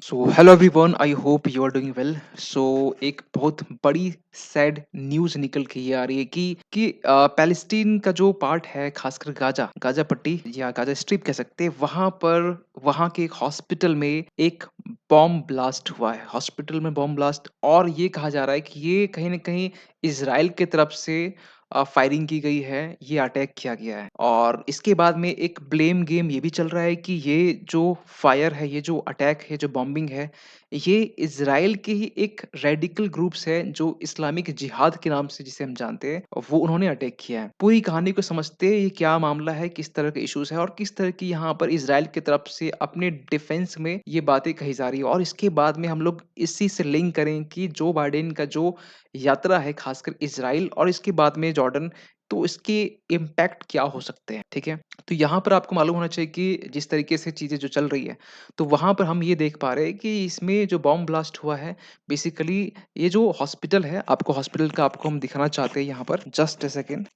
So hello everyone, I hope you are doing well. So एक बहुत बड़ी sad news निकल के ये आ रही है कि पैलेस्टीन का जो पार्ट है, खासकर गाजा गाजा पट्टी या गाजा स्ट्रिप कह सकते हैं, वहाँ पर वहाँ के एक हॉस्पिटल में एक बॉम्ब ब्लास्ट हुआ है। हॉस्पिटल में बॉम्ब ब्लास्ट, और ये कहा जा रहा है कि ये कहीं न कहीं इज़राइल की तरफ से फायरिंग की गई है, ये अटैक किया गया है। और इसके बाद में एक ब्लेम गेम ये भी चल रहा है कि ये जो फायर है, ये जो अटैक है, जो बॉम्बिंग है, ये इज़राइल के ही एक रेडिकल ग्रुप्स है जो इस्लामिक जिहाद के नाम से जिसे हम जानते हैं, वो उन्होंने अटैक किया है। पूरी कहानी को समझते हैं, ये क्या मामला है, किस तरह के इश्यूज़ हैं और किस तरह की यहाँ पर इज़राइल की तरफ से अपने डिफेंस में ये बातें कही जा रही है। और इसके बाद में हम लोग इसी से लिंक करें कि जो बाइडेन का जो यात्रा है, खासकर इज़राइल और इसके बाद में जॉर्डन, तो इसके इम्पैक्ट क्या हो सकते हैं, ठीक है? तो यहाँ पर आपको मालूम होना चाहिए कि जिस तरीके से चीज़ें जो चल रही है, तो वहाँ पर हम ये देख पा रहे हैं कि इसमें जो बॉम्ब ब्लास्ट हुआ है, बेसिकली ये जो हॉस्पिटल है, आपको हॉस्पिटल का आपको हम दिखाना चाहते हैं यहाँ पर। Just a second.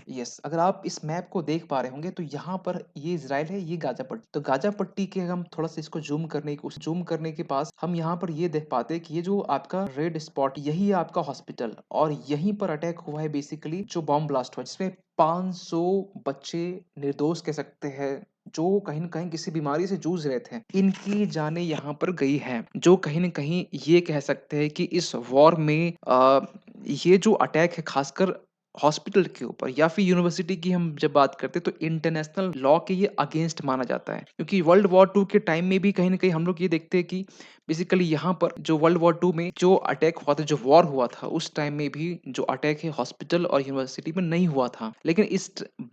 यस, अगर आप इस मैप को देख पा रहे होंगे, तो यहाँ पर ये इज़राइल है, ये गाज़ा पट्टी। तो गाज़ा पट्टी के हम थोड़ा-सा इसको ज़ूम करने के पास हम यहाँ पर ये देख पाते हैं कि ये जो आपका रेड स्पॉट, यही है आपका हॉस्पिटल, और यहीं पर अटैक हुआ है बेसिकली, जो बॉम्ब ब्लास्ट हुआ, जिसमें 500 बच्चे, निर्दोष कह सकते हैं, जो कहीं न कहीं किसी बीमारी से जूझ रहे थे, इनकी जानें यहाँ पर गई हैं। जो कहीं न कहीं ये कह सकते हैं कि इस वॉर में ये जो अटैक है, खासकर हॉस्पिटल के ऊपर या फिर यूनिवर्सिटी की हम जब बात करते हैं, तो इंटरनेशनल लॉ के ये अगेंस्ट माना जाता है, क्योंकि वर्ल्ड वॉर 2 के टाइम में भी कहीं न कहीं हम लोग ये देखते हैं कि बेसिकली यहाँ पर जो वर्ल्ड वॉर 2 में जो अटैक हुआ था, जो वॉर हुआ था, उस टाइम में भी जो अटैक है हॉस्पिटल और यूनिवर्सिटी में नहीं हुआ था। लेकिन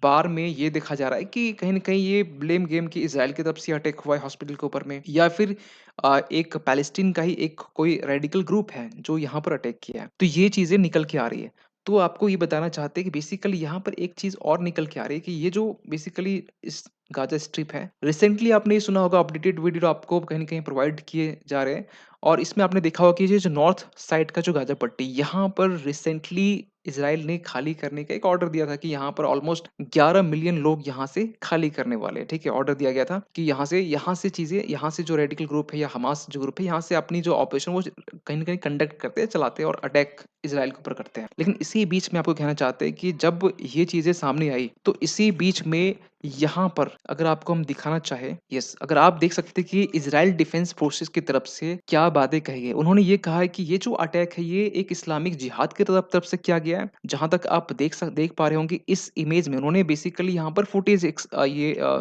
बार में ये देखा जा रहा है कि कहीं न कहीं ये ब्लेम गेम कि इज़राइल की तरफ से अटैक हुआ है हॉस्पिटल के ऊपर में, या फिर एक पैलेस्टीन का ही एक कोई रेडिकल ग्रुप है जो यहाँ पर अटैक किया है। तो ये चीज़ें निकल के आ रही है। तो आपको ये बताना चाहते हैं कि बेसिकली यहाँ पर एक चीज़ और निकल के आ रही है कि ये जो बेसिकली इस गाज़ा स्ट्रिप है, रिसेंटली आपने ये सुना होगा, अपडेटेड वीडियो आपको कहीं न कहीं प्रोवाइड किए जा रहे हैं, और इसमें आपने देखा होगा कि ये जो नॉर्थ साइड का जो गाज़ा पट्टी, यहाँ पर रिसेंटली इज़राइल ने खाली करने का एक ऑर्डर दिया था कि यहाँ पर ऑलमोस्ट 11 मिलियन लोग यहाँ से खाली करने वाले हैं, ठीक है? ऑर्डर दिया गया था कि यहाँ से चीज़ें, यहाँ से जो रेडिकल ग्रुप है या हमास जो ग्रुप है, यहाँ से अपनी जो ऑपरेशन वो कहीं न कहीं कंडक्ट करते हैं, चलाते हैं और अटैक इज़राइल के ऊपर करते हैं। लेकिन इसी बीच में आपको कहना चाहते हैं कि जब ये चीज़ें सामने आई, तो इसी बीच में यहाँ पर अगर आपको हम दिखाना चाहें, यस, अगर आप देख सकते हैं कि इज़राइल डिफेंस फोर्सेस की तरफ से क्या बातें कही गई। उन्होंने ये कहा है कि ये जो अटैक है, ये एक इस्लामिक जिहाद की तरफ से किया गया है। जहाँ तक आप देख पा रहे होंगे इस इमेज में, उन्होंने बेसिकली यहाँ पर फुटेज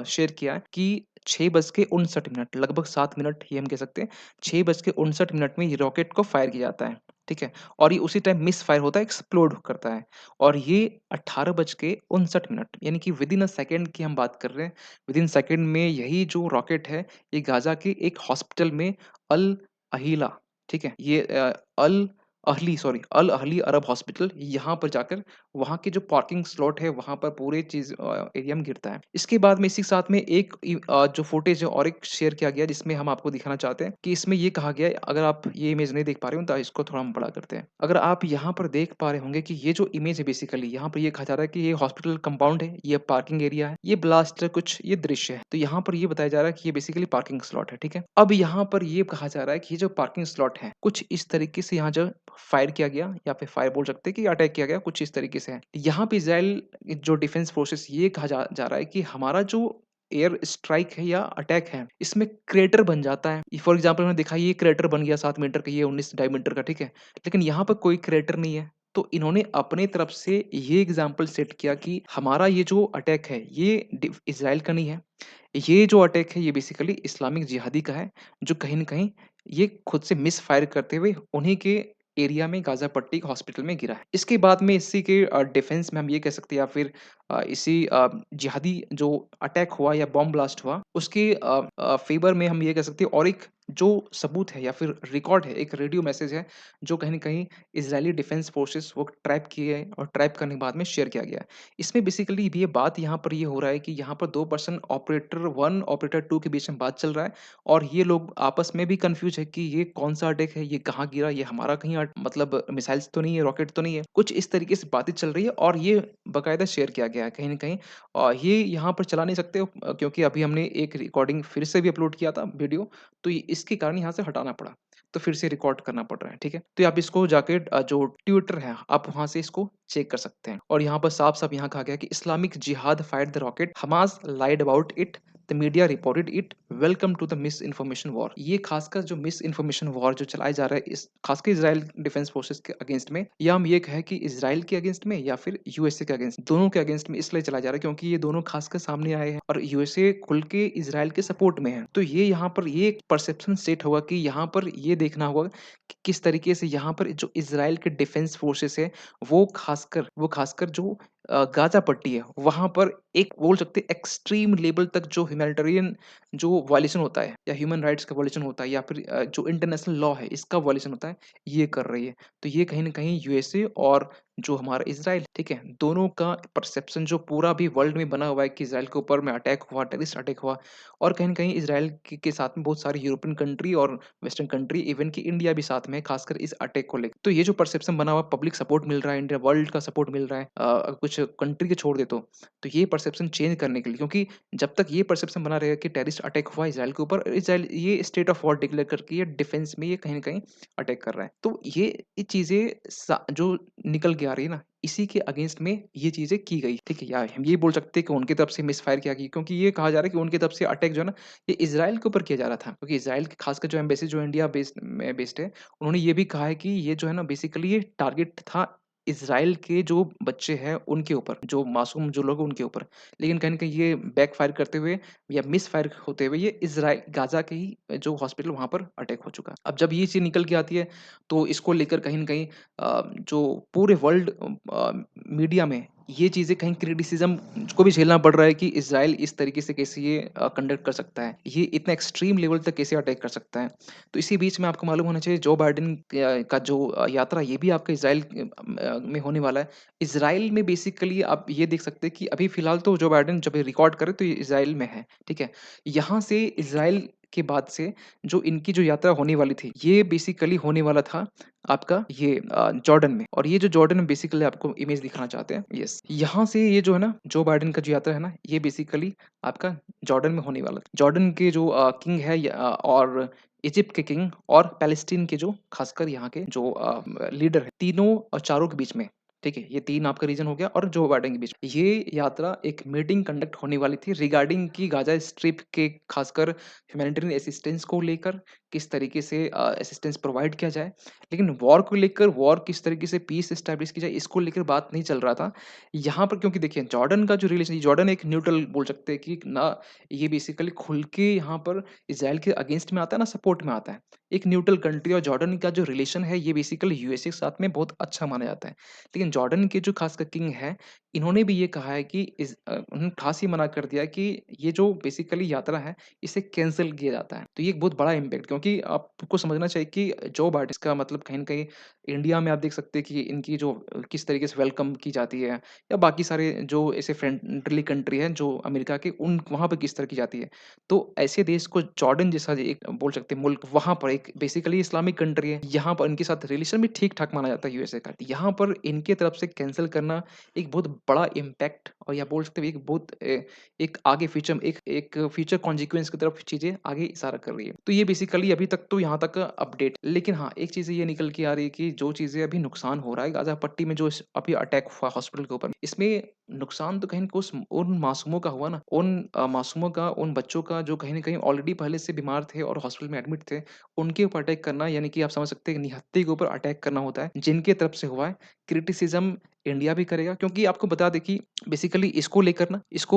शेयर किया है कि 6:59 लगभग 7 मिनट ये हम कह सकते हैं, 6:59 में ये रॉकेट को फायर किया जाता है, ठीक है? और ये उसी टाइम मिस फायर होता है, एक्सप्लोड करता है, और ये 18:59 यानी कि विदिन अ सेकंड की हम बात कर रहे हैं। विदिन सेकंड में यही जो रॉकेट है, ये गाज़ा के एक हॉस्पिटल में, अल अहीला, ठीक है? ये अल अहली अरब हॉस्पिटल, यहाँ पर जाकर वहाँ के जो पार्किंग स्लॉट है, वहाँ पर पूरे एरिया में गिरता है। इसके बाद में इसी के साथ में जो फुटेज है और एक शेयर किया गया, जिसमें हम आपको दिखाना चाहते हैं कि इसमें ये कहा गया है, अगर आप ये इमेज नहीं देख पा रहे हो, तो इसको थोड़ा हम बड़ा करते हैं। अगर आप यहाँ पर देख पा रहे होंगे कि ये जो इमेज है, बेसिकली यहाँ पर ये कहा जा रहा है कि ये हॉस्पिटल कंपाउंड है, ये पार्किंग एरिया है, ये ब्लास्ट कुछ ये दृश्य है। तो यहाँ पर ये बताया जा रहा है कि ये बेसिकली पार्किंग स्लॉट है, ठीक है? अब यहाँ पर ये कहा जा रहा है कि ये जो पार्किंग स्लॉट है, कुछ इस तरीके से यहाँ जो फायर किया गया, या फिर फायर बोल सकते हैं कि अटैक किया गया, कुछ इस तरीके से है। यहाँ पे इज़राइल जो डिफेंस फोर्सेस, ये कहा जा जा रहा है कि हमारा जो एयर स्ट्राइक है या अटैक है, इसमें क्रेटर बन जाता है। फॉर एग्ज़ाम्पल मैंने देखा, ये क्रेटर बन गया 7 मीटर का, ये 19 डायमीटर का, ठीक है? लेकिन यहाँ पर कोई क्रेटर नहीं है। तो इन्होंने अपने तरफ से ये एग्ज़ाम्पल सेट किया कि हमारा ये जो अटैक है, ये इज़राइल का नहीं है। ये जो अटैक है, ये बेसिकली इस्लामिक जिहादी का है, जो कहीं न कहीं ये खुद से मिस फायर करते हुए उन्हीं के एरिया में, गाज़ा पट्टी के हॉस्पिटल में गिरा है। इसके बाद में इसी के डिफेंस में हम ये कह सकते हैं, या फिर जिहादी जो अटैक हुआ या बॉम्ब ब्लास्ट हुआ, उसके फ़ेवर में हम ये कह सकते हैं, और एक जो सबूत है या फिर रिकॉर्ड है, एक रेडियो मैसेज है, जो कहीं न कहीं इज़राइली डिफेंस फोर्सेस वो ट्रैप किए हैं, और ट्रैप करने के बाद में शेयर किया गया है। इसमें बेसिकली ये बात यहाँ पर ये हो रहा है कि यहाँ पर 2 पर्सन, ऑपरेटर 1, ऑपरेटर 2 के बीच में बात चल रहा है, और ये लोग आपस में भी कन्फ्यूज़ है कि ये कौन-सा अटैक है, ये कहाँ गिरा, ये हमारा कहीं मतलब मिसाइल्स तो नहीं है, रॉकेट तो नहीं है। कुछ इस तरीके से बातें चल रही है, और ये बाकायदा शेयर किया गया है कहीं न कहीं। ये यहाँ पर चला नहीं सकते, क्योंकि अभी हमने एक रिकॉर्डिंग फिर से भी अपलोड किया था वीडियो, तो इसके कारण यहाँ से हटाना पड़ा। तो फिर से रिकॉर्ड करना पड़ रहा है, ठीक है? तो आप इसको जाके जो ट्विटर है, आप वहाँ से इसको चेक कर सकते हैं और यहाँ पर साफ-साफ यहाँ कहा गया है कि Islamic Jihad fired the rocket, Hamas lied about it, the media reported it, welcome to the misinformation war. ये खासकर जो मिस इन्फॉर्मेशन वॉर जो चलाया जा रहा है इस खासकर इज़राइल डिफेंस फोर्सेस के अगेंस्ट में, या हम ये कहें कि इज़राइल के अगेंस्ट में या फिर यूएसए के अगेंस्ट, दोनों के अगेंस्ट में इसलिए चलाया जा रहा है क्योंकि ये दोनों खासकर सामने आए हैं और यूएसए खुल के इज़राइल के सपोर्ट में है। तो ये यहाँ पर ये एक परसेप्शन सेट होगा कि यहाँ पर ये देखना होगा कि किस तरीके से यहाँ पर जो इज़राइल के डिफेंस फोर्सेस है, वो खासकर जो गाज़ा पट्टी है, वहाँ पर एक बोल सकते हैं एक्सट्रीम लेवल तक जो ह्यूमैनिटेरियन जो वायलेशन होता है या ह्यूमन राइट्स का वायलेशन होता है या फिर जो इंटरनेशनल लॉ है इसका वायलेशन होता है, ये कर रही है। तो ये कहीं न कहीं यूएसए और जो हमारा इज़राइल, ठीक है? दोनों का परसेप्शन जो पूरा अभी वर्ल्ड में बना हुआ है कि इज़राइल के ऊपर में अटैक हुआ, टेररिस्ट अटैक हुआ और कहीं न कहीं इज़राइल के साथ में बहुत सारी यूरोपियन कंट्री और वेस्टर्न कंट्री, इवन कि इंडिया भी साथ में है, खासकर इस अटैक को लेके। तो ये जो परसेप्शन बना हुआ है, पब्लिक सपोर्ट मिल रहा है, इंडिया वर्ल्ड का सपोर्ट मिल रहा है, कुछ कंट्री के छोड़ दे तो ये परसेप्शन चेंज करने के लिए, क्योंकि जब तक ये परसेप्शन बना रहेगा कि टेररिस्ट अटैक हुआ इज़राइल के ऊपर, इज़राइल ये स्टेट ऑफ वॉर डिक्लेयर करके ये डिफेंस में ये कहीं न कहीं अटैक कर रहा है। तो ये चीज़ें सा जो निकल के आ रही है ना, इसी के अगेंस्ट में ये चीज़ें की गई, ठीक है? या हम ये बोल सकते हैं कि उनकी तरफ से मिसफायर किया गया, क्योंकि ये कहा जा रहा है कि उनकी तरफ से अटैक जो है ना, ये इज़राइल के ऊपर किया जा रहा था। क्योंकि इज़राइल की खासकर जो एम्बेसी जो इंडिया बेस्ड है, उन्होंने ये भी कहा है कि ये जो है ना बेसिकली ये टारगेट था इज़राइल के जो बच्चे हैं उनके ऊपर, जो मासूम जो लोग हैं उनके ऊपर। लेकिन कहीं न कहीं ये बैकफायर करते हुए या मिसफायर होते हुए ये इज़राइल गाज़ा के ही जो हॉस्पिटल वहाँ पर अटैक हो चुका है। अब जब ये चीज़ निकल के आती है, तो इसको लेकर कहीं न कहीं जो पूरे वर्ल्ड मीडिया में ये चीज़ें कहीं क्रिटिसिज़्म को भी झेलना पड़ रहा है कि इज़राइल इस तरीके से कैसे ये कंडक्ट कर सकता है। ये इतना एक्सट्रीम लेवल तक कैसे अटैक कर सकता है। तो इसी बीच में आपको मालूम होना चाहिए जो बाइडेन का जो यात्रा ये भी आपका इज़राइल में होने वाला है। इज़राइल में बेसिकली आप ये देख सकते हैं कि अभी फ़िलहाल तो जो बाइडेन जब ये रिकॉर्ड कर रहे हैं तो ये इज़राइल में है, ठीक है? यहाँ से इज़राइल के बाद से जो इनकी जो यात्रा होने वाली थी, ये बेसिकली होने वाला था आपका ये जॉर्डन में, और ये जो जॉर्डन में बेसिकली आपको इमेज दिखाना चाहते हैं, यस। यहाँ से ये जो है ना, जो बाइडेन का जो यात्रा है ना, ये बेसिकली आपका जॉर्डन में होने वाला था। जॉर्डन के जो किंग है और इजिप्ट के किंग और पैलेस्टीन के जो खासकर यहाँ के जो लीडर हैं, तीनों और चारों के बीच में, ठीक है? ये 3 आपका रीजन हो गया और जो बाइडेन के बीच में। ये यात्रा एक मीटिंग कंडक्ट होने वाली थी रिगार्डिंग कि गाज़ा स्ट्रिप के खासकर ह्यूमैनिटेरियन असिस्टेंस को लेकर किस तरीके से असिस्टेंस प्रोवाइड किया जाए। लेकिन वॉर को लेकर, वॉर किस तरीके से पीस एस्टेब्लिश की जाए, इसको लेकर बात नहीं चल रहा था। यहाँ पर क्योंकि देखिए जॉर्डन का जो रिलेशन, जॉर्डन एक न्यूट्रल बोल सकते हैं कि ना, ये बेसिकली खुल के यहाँ पर इज़राइल के अगेंस्ट में आता है ना सपोर्ट में आता है। एक न्यूट्रल कंट्री और जॉर्डन का जो रिलेशन है ये बेसिकली यूएसए के साथ में बहुत अच्छा माना जाता है। लेकिन जॉर्डन के जो खासकर किंग हैं, इन्होंने भी ये कहा है कि उन्होंने ठास ही मना कर दिया है कि ये जो बेसिकली यात्रा है, इसे कैंसल किया जाता है। तो ये एक बहुत बड़ा इम्पैक्ट, क्योंकि आपको समझना चाहिए कि जो बाइडेन इसका मतलब कहीं न कहीं इंडिया में आप देख सकते हैं कि इनकी जो किस तरीके से वेलकम की जाती है, या बाकी सारे जो ऐसे फ्रेंडली कंट्री हैं जो अमेरिका के, उन वहाँ पे किस तरह की जाती है। तो ऐसे देश को जॉर्डन जैसा एक बोल सकते हैं मुल्क, वहाँ पर एक बेसिकली इस्लामिक कंट्री है, यहाँ पर इनके साथ रिलेशन भी ठीक-ठाक माना जाता है यूएसए का। यहाँ पर इनके तरफ से कैंसल करना एक बहुत बड़ा इम्पैक्ट, और या बोल सकते हैं एक बहुत एक आगे फ्यूचर एक एक फ्यूचर कॉन्सिक्वेंस की तरफ चीज़ें आगे इशारा कर रही है। तो ये बेसिकली अभी तक तो यहाँ तक अपडेट। लेकिन हाँ, एक चीज़ ये निकल के आ रही है कि जो चीज़ें अभी नुकसान हो रहा है गाज़ा पट्टी में, जो अभी अटैक हुआ हॉस्पिटल के ऊपर, इसमें नुकसान तो कहीं न कहीं उन मासूमों का हुआ ना, उन मासूमों का, उन बच्चों का जो कहीं न कहीं ऑलरेडी पहले से बीमार थे और हॉस्पिटल में एडमिट थे, उनके ऊपर अटैक करना, यानी कि आप समझ सकते हैं निहत्थे के ऊपर अटैक करना होता है, जिनके तरफ से हुआ है। क्रिटिसिज़्म इंडिया भी करेगा, क्योंकि आपको बता दें कि बेसिकली इसको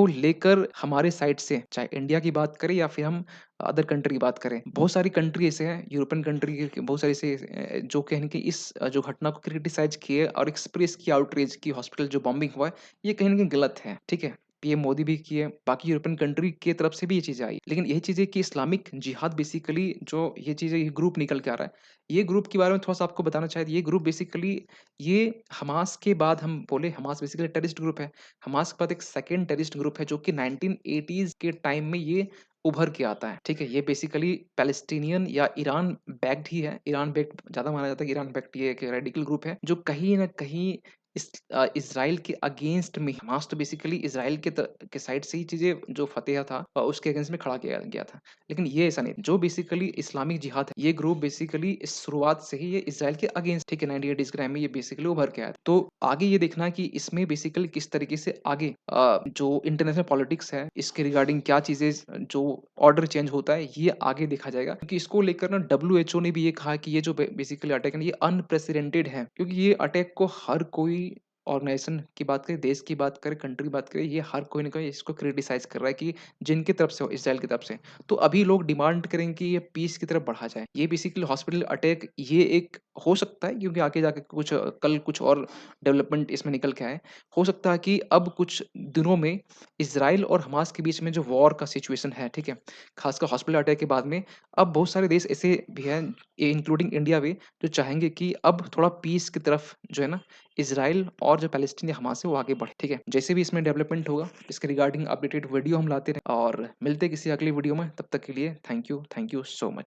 लेकर हमारे साइड से, चाहे इंडिया की बात करें या फिर हम अदर कंट्री की बात करें, बहुत सारी कंट्री ऐसे हैं, यूरोपियन कंट्री के बहुत सारे ऐसे जो कहीं न कहीं इस जो घटना को क्रिटिसाइज़ किए और एक्सप्रेस किया आउटरीच कि हॉस्पिटल जो बॉम्बिंग हुआ है, ये कहीं न कहीं गलत है, ठीक है? पीएम मोदी भी किए, बाकी यूरोपियन कंट्री की तरफ से भी ये चीज़ें आई। लेकिन यही चीज़ें कि इस्लामिक जिहाद बेसिकली जो ये चीज़ें, ये ग्रुप निकल के आ रहा है, ये ग्रुप के बारे में थोड़ा-सा आपको बताना चाहे, ये ग्रुप बेसिकली ये हमास के बाद, हम बोले हमास बेसिकली टेररिस्ट ग्रुप है। हमास के बाद एक सेकंड टेररिस्ट ग्रुप है जो कि 1980s के टाइम में ये उभर के आता है, ठीक है? ये बेसिकली पैलेस्टीनियन या ईरान बैक्ड ही है। ईरान बैक्ड ज़्यादा माना जाता है कि ईरान बैक्ड ये एक रेडिकल ग्रुप है, जो कहीं न कहीं इज़राइल के अगेंस्ट में हमास तो बेसिकली इज़राइल के साइड से ही चीज़ें जो फ़तह था उसके अगेंस्ट में खड़ा किया गया था। लेकिन ये ऐसा नहीं, जो बेसिकली इस्लामिक जिहाद है, ये ग्रुप बेसिकली इस शुरुआत से ही ये इज़राइल के अगेंस्ट, ठीक है, 98 डेज़ क्राइम में ये बेसिकली उभर के आया। तो आगे ये देखना है कि इसमें बेसिकली किस तरीके से आगे जो इंटरनेशनल पॉलिटिक्स है, इसके रिगार्डिंग क्या चीज़ें जो ऑर्डर चेंज होता है, ये आगे देखा जाएगा। क्योंकि इसको लेकर ना डब्ल्यूएचओ ने भी ये कहा कि ये जो बेसिकली अटैक है ना, ये अनप्रेसिडेंटेड है। क्योंकि ये अटैक को हर कोई ऑर्गेनाइजेशन की बात करें, देश की बात करें, कंट्री की बात करें, ये हर कोई ना कोई इसको क्रिटिसाइज़ कर रहा है कि जिनकी तरफ से हो, इज़राइल की तरफ से। तो अभी लोग डिमांड करेंगे कि ये पीस की तरफ बढ़ा जाए। ये बेसिकली हॉस्पिटल अटैक ये एक हो सकता है, क्योंकि आगे जाके कल कुछ और डेवलपमेंट इसमें निकल के आए। हो सकता है कि अब कुछ दिनों में इज़राइल और हमास के बीच में जो वॉर का सिचुएशन है, ठीक है? ख़ासकर हॉस्पिटल अटैक के बाद में अब बहुत सारे देश ऐसे भी हैं, इंक्लूडिंग इंडिया भी, जो चाहेंगे कि अब थोड़ा पीस की तरफ जो है ना, इज़राइल और जो पैलेस्टीन या हमास है वो आगे बढ़े, ठीक है? जैसे भी इसमें डेवलपमेंट होगा, इसके रिगार्डिंग अपडेटेड वीडियो हम लाते रहें और मिलते हैं किसी अगली वीडियो में। तब तक के लिए थैंक यू सो मच।